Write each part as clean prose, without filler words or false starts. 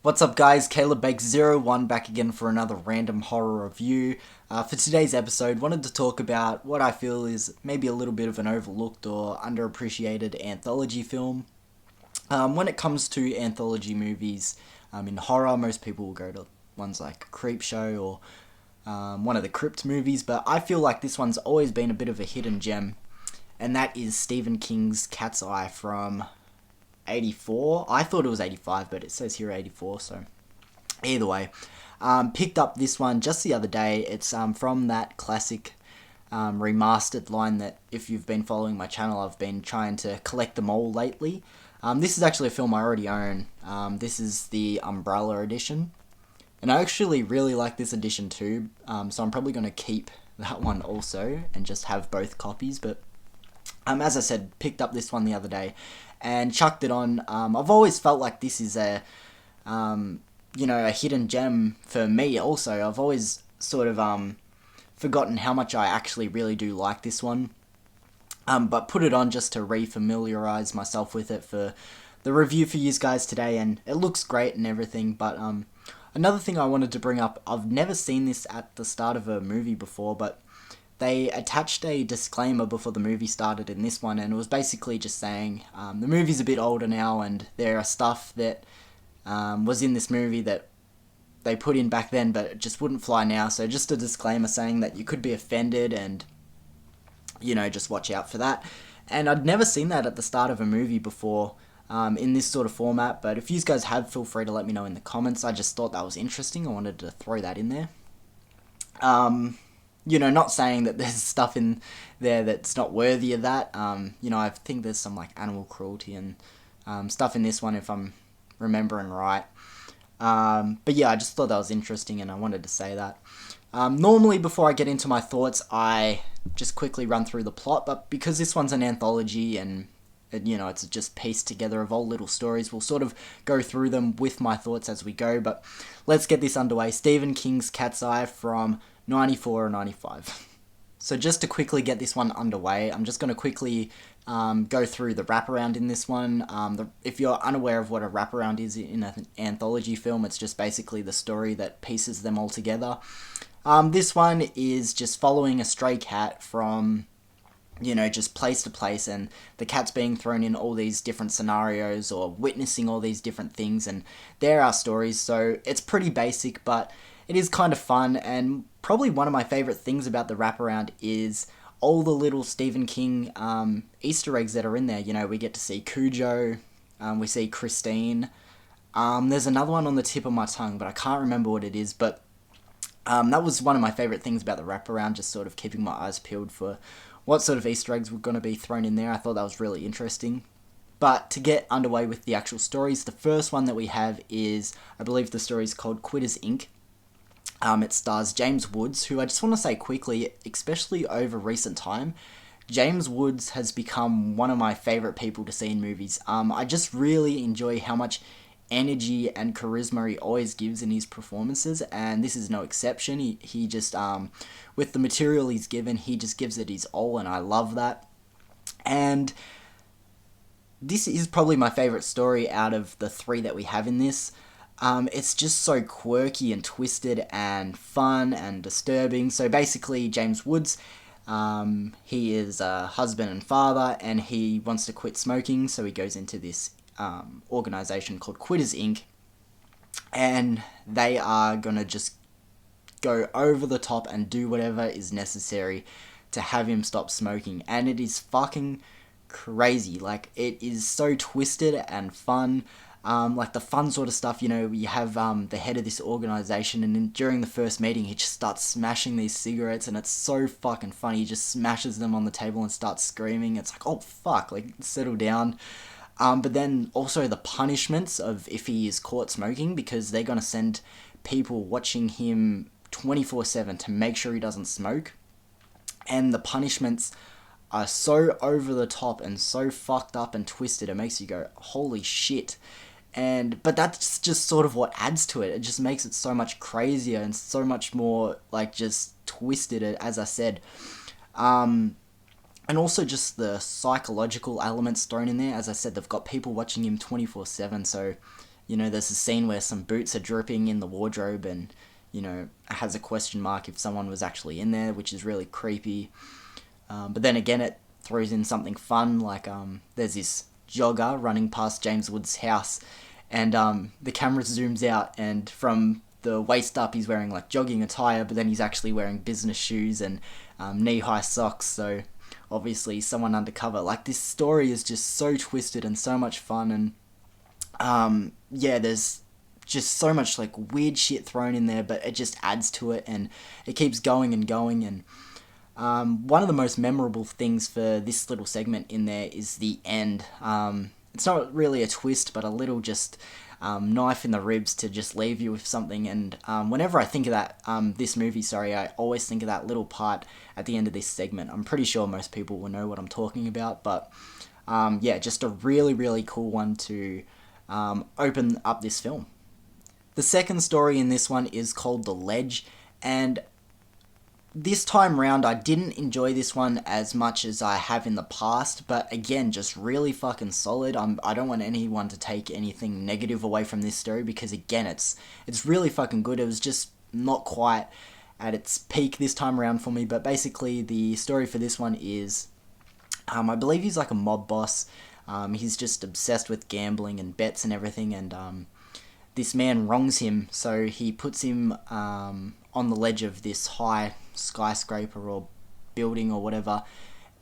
What's up guys, Caleb Bake01 back again for another random horror review. For today's episode, wanted to talk about what I feel is maybe a little bit of an overlooked or underappreciated anthology film. When it comes to anthology movies in horror, most people will go to ones like Creepshow or one of the Crypt movies, but I feel like this one's always been a bit of a hidden gem, and that is Stephen King's Cat's Eye from 84. I thought it was 85, but it says here 84, so either way. Picked up this one just the other day. It's from that classic remastered line that, if you've been following my channel, I've been trying to collect them all lately. This is actually a film I already own. This is the Umbrella edition, and I actually really like this edition too, so I'm probably going to keep that one also and just have both copies. But as I said, picked up this one the other day and chucked it on. I've always felt like this is a hidden gem for me also. I've always sort of forgotten how much I actually really do like this one. But put it on just to re-familiarize myself with it for the review for you guys today, and it looks great and everything. But another thing I wanted to bring up, I've never seen this at the start of a movie before, but they attached a disclaimer before the movie started in this one, and it was basically just saying the movie's a bit older now, and there are stuff that was in this movie that they put in back then, but it just wouldn't fly now. So just a disclaimer saying that you could be offended, and just watch out for that. And I'd never seen that at the start of a movie before in this sort of format, but if you guys have, feel free to let me know in the comments. I just thought that was interesting. I wanted to throw that in there. Not saying that there's stuff in there that's not worthy of that. I think there's some like animal cruelty and stuff in this one, if I'm remembering right. But yeah, I just thought that was interesting, and I wanted to say that. Normally, before I get into my thoughts, I just quickly run through the plot, but because this one's an anthology and it's just pieced together of all little stories, we'll sort of go through them with my thoughts as we go. But let's get this underway. Stephen King's Cat's Eye from 94 or 95. So just to quickly get this one underway, I'm just going to quickly go through the wraparound in this one. If you're unaware of what a wraparound is in an anthology film, it's just basically the story that pieces them all together. This one is just following a stray cat from just place to place, and the cat's being thrown in all these different scenarios or witnessing all these different things, and there are stories. So it's pretty basic, but it is kind of fun, and probably one of my favourite things about the wraparound is all the little Stephen King Easter eggs that are in there. We get to see Cujo, we see Christine. There's another one on the tip of my tongue, but I can't remember what it is. But that was one of my favourite things about the wraparound, just sort of keeping my eyes peeled for what sort of Easter eggs were going to be thrown in there. I thought that was really interesting. But to get underway with the actual stories, the first one that we have is, I believe the story is called Quitters Inc. It stars James Woods, who I just want to say quickly, especially over recent time, James Woods has become one of my favourite people to see in movies. I just really enjoy how much energy and charisma he always gives in his performances, and this is no exception. He just, with the material he's given, he just gives it his all, and I love that. And this is probably my favourite story out of the three that we have in this. It's just so quirky and twisted and fun and disturbing. So basically, James Woods, he is a husband and father, and he wants to quit smoking, so he goes into this organization called Quitters Inc. And they are going to just go over the top and do whatever is necessary to have him stop smoking. And it is fucking crazy. Like, it is so twisted and fun. Like the fun sort of stuff, you have the head of this organization, and during the first meeting, he just starts smashing these cigarettes, and it's so fucking funny. He just smashes them on the table and starts screaming. It's like, oh fuck, like, settle down. But then also the punishments of if he is caught smoking, because they're going to send people watching him 24/7 to make sure he doesn't smoke. And the punishments are so over the top and so fucked up and twisted, it makes you go, holy shit. But that's just sort of what adds to it. It just makes it so much crazier and so much more, like, just twisted, as I said. And also just the psychological elements thrown in there. As I said, they've got people watching him 24/7, so There's a scene where some boots are dripping in the wardrobe, and has a question mark if someone was actually in there, which is really creepy. But then again, it throws in something fun, like there's this jogger running past James Woods' house, and the camera zooms out, and from the waist up he's wearing like jogging attire, but then he's actually wearing business shoes and knee-high socks, so obviously someone undercover. Like, this story is just so twisted and so much fun, and there's just so much like weird shit thrown in there, but it just adds to it, and it keeps going and going. And one of the most memorable things for this little segment in there is the end. It's not really a twist, but a little just knife in the ribs to just leave you with something. And whenever I think of that, this movie, I always think of that little part at the end of this segment. I'm pretty sure most people will know what I'm talking about, but just a really, really cool one to open up this film. The second story in this one is called The Ledge, and this time round I didn't enjoy this one as much as I have in the past, but again, just really fucking solid. I don't want anyone to take anything negative away from this story, because again, it's really fucking good. It was just not quite at its peak this time around for me, but basically the story for this one is, I believe he's like a mob boss. He's just obsessed with gambling and bets and everything, and this man wrongs him, so he puts him on the ledge of this high skyscraper or building or whatever,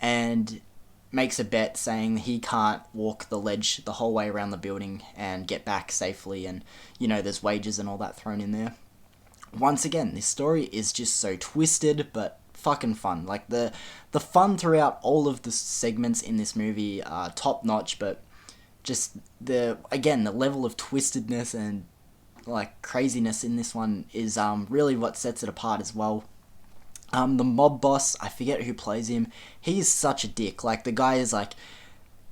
and makes a bet saying he can't walk the ledge the whole way around the building and get back safely, and there's wages and all that thrown in there. Once again, this story is just so twisted, but fucking fun. Like, the fun throughout all of the segments in this movie are top notch, but just the level of twistedness and like craziness in this one is really what sets it apart as well. The mob boss, I forget who plays him, he is such a dick. Like, the guy is like,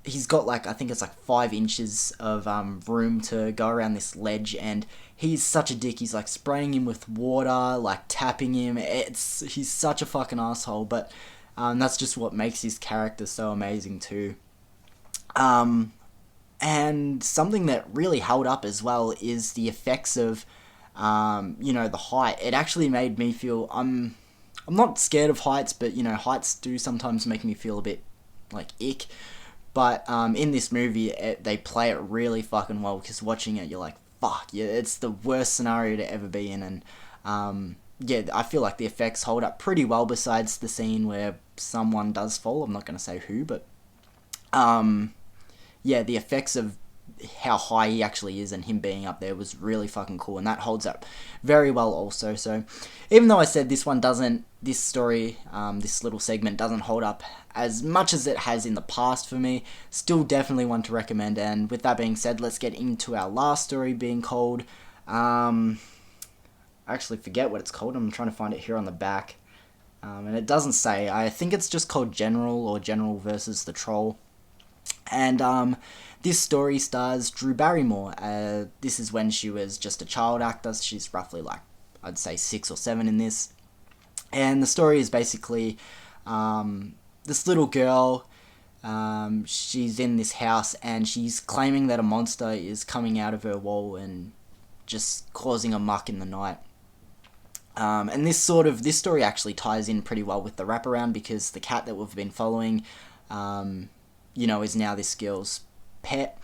he's got like, I think it's like 5 inches of room to go around this ledge, and he's such a dick. He's like spraying him with water, like tapping him. He's such a fucking asshole, but that's just what makes his character so amazing too. And something that really held up as well is the effects of, the height. It actually made me feel, I'm not scared of heights, but, heights do sometimes make me feel a bit, like, ick. But in this movie, they play it really fucking well, because watching it, you're like, fuck, yeah, it's the worst scenario to ever be in. And, I feel like the effects hold up pretty well, besides the scene where someone does fall. I'm not going to say who, but, the effects of how high he actually is and him being up there was really fucking cool, and that holds up very well also. So even though I said this story, this little segment doesn't hold up as much as it has in the past for me, still definitely one to recommend. And with that being said, let's get into our last story, being called, I actually forget what it's called. I'm trying to find it here on the back, and it doesn't say. I think it's just called General, or General versus the Troll. And this story stars Drew Barrymore. This is when she was just a child actor. She's roughly like, I'd say 6 or 7 in this. And the story is basically this little girl, she's in this house, and she's claiming that a monster is coming out of her wall and just causing a muck in the night. And this story actually ties in pretty well with the wraparound, because the cat that we've been following, is now this girl's pet.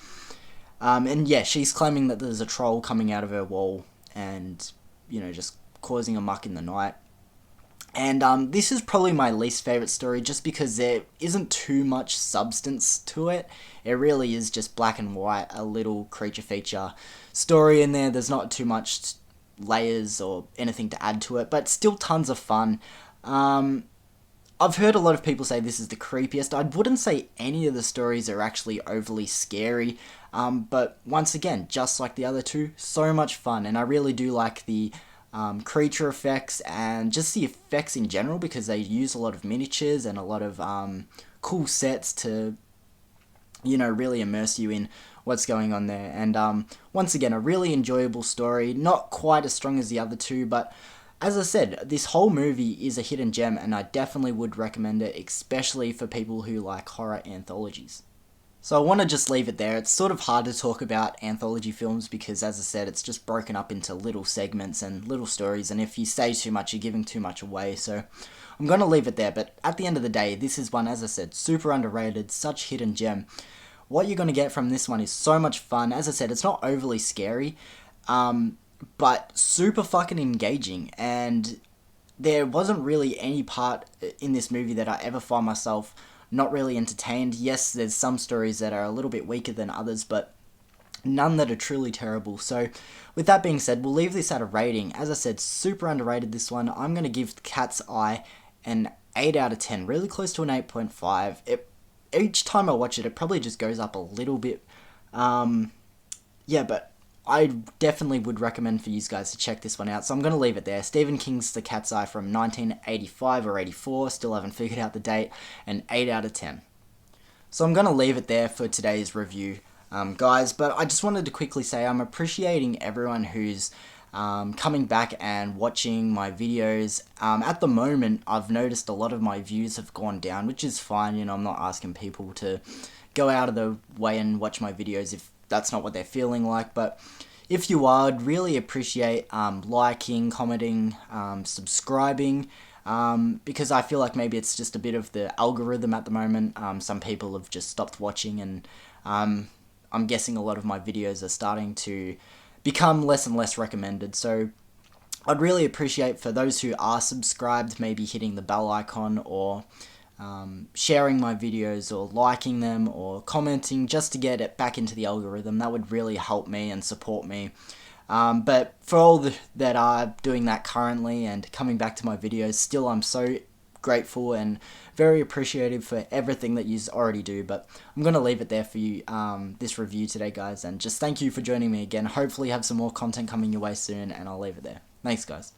And she's claiming that there's a troll coming out of her wall and, just causing a muck in the night. And this is probably my least favourite story, just because there isn't too much substance to it. It really is just black and white, a little creature feature story in there. There's not too much layers or anything to add to it, but still tons of fun. I've heard a lot of people say this is the creepiest. I wouldn't say any of the stories are actually overly scary, but once again, just like the other two, so much fun. And I really do like the creature effects and just the effects in general, because they use a lot of miniatures and a lot of cool sets to, really immerse you in what's going on there. And once again, a really enjoyable story, not quite as strong as the other two, but as I said, this whole movie is a hidden gem, and I definitely would recommend it, especially for people who like horror anthologies. So I want to just leave it there. It's sort of hard to talk about anthology films because, as I said, it's just broken up into little segments and little stories, and if you say too much, you're giving too much away. So I'm going to leave it there, but at the end of the day, this is one, as I said, super underrated, such hidden gem. What you're going to get from this one is so much fun. As I said, it's not overly scary, but super fucking engaging, and there wasn't really any part in this movie that I ever find myself not really entertained. Yes, there's some stories that are a little bit weaker than others, but none that are truly terrible. So with that being said, we'll leave this at a rating. As I said, super underrated, this one. I'm going to give Cat's Eye an 8 out of 10, really close to an 8.5. Each time I watch it, it probably just goes up a little bit. But I definitely would recommend for you guys to check this one out. So I'm going to leave it there. Stephen King's The Cat's Eye from 1985 or 84. Still haven't figured out the date. An 8 out of 10. So I'm going to leave it there for today's review, guys. But I just wanted to quickly say I'm appreciating everyone who's coming back and watching my videos. At the moment, I've noticed a lot of my views have gone down, which is fine. You know, I'm not asking people to go out of the way and watch my videos if that's not what they're feeling like, but if you are, I'd really appreciate liking, commenting, subscribing, because I feel like maybe it's just a bit of the algorithm at the moment. Some people have just stopped watching, and I'm guessing a lot of my videos are starting to become less and less recommended. So I'd really appreciate for those who are subscribed, maybe hitting the bell icon or sharing my videos or liking them or commenting just to get it back into the algorithm. That would really help me and support me. But for all that are doing that currently and coming back to my videos, still I'm so grateful and very appreciative for everything that you already do. But I'm going to leave it there for you, this review today, guys, and just thank you for joining me again. Hopefully have some more content coming your way soon, and I'll leave it there. Thanks, guys.